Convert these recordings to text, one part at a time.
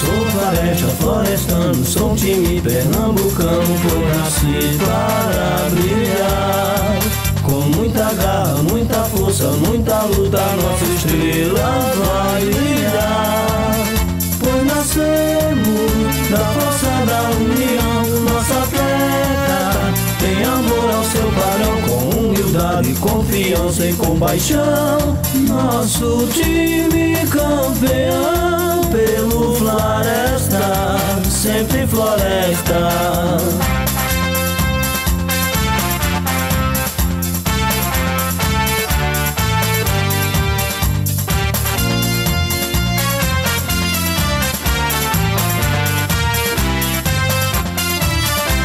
Sou floresta, florestano, sou um time pernambucano, pois nasci para brilhar. Com muita garra, muita força, muita luta, nossa estrela vai brilhar. Pois nascemos da força da união, nossa atleta tem amor ao seu padrão, com humildade, confiança e compaixão. Nosso time campeão, pelo Floresta, sempre Floresta.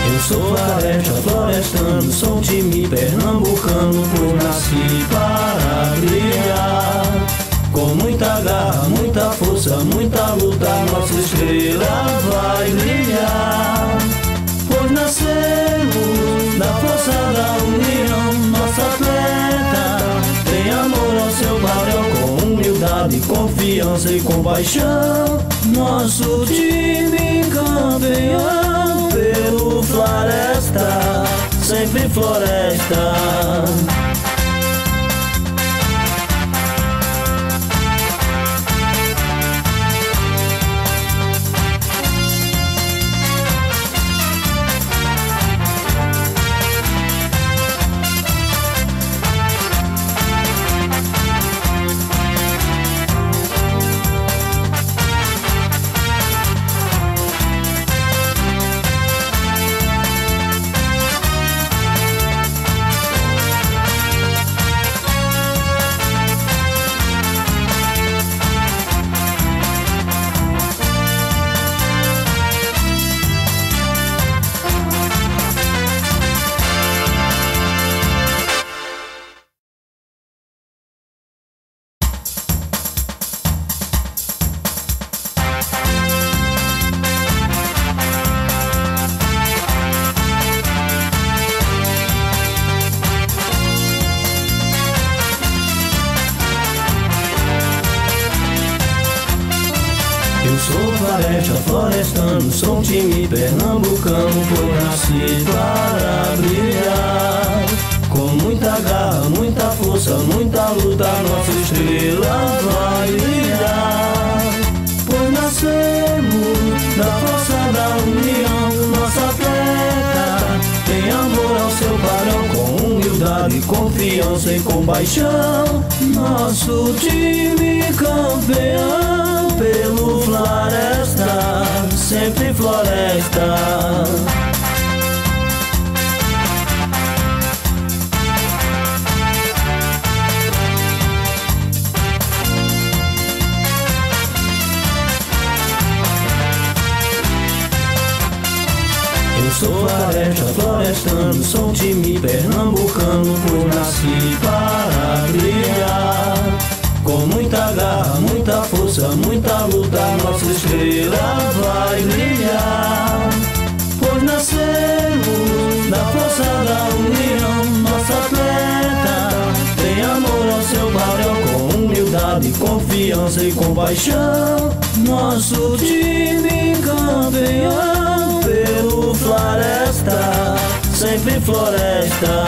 Eu sou floresta, florestano, sou um time pernambucano, pois nasci para brilhar. Com muita garra, muita força, muita luta, nossa estrela vai brilhar. Pois nascemos da força da união, nossa atleta tem amor ao seu padrão, com humildade, confiança e compaixão. Nosso time campeão, pelo Floresta, sempre Floresta. Eu sou floresta, florestano, sou um time pernambucano, pois nasci para brilhar. Com muita garra, muita força, muita luta, nossa estrela vai brilhar. Pois nascemos da força da união, nossa atleta tem amor ao seu padrão, com humildade, confiança e compaixão. Nosso time campeão, pelo Floresta, sempre Floresta. Eu sou floresta, florestano, sou um time pernambucano, pois nasci para brilhar. Com muita garra, muita força, muita luta, nossa estrela vai brilhar. Pois nascemos da força da união, nossa atleta tem amor ao seu padrão, com humildade, confiança e compaixão. Nosso time campeão, pelo Floresta, sempre Floresta.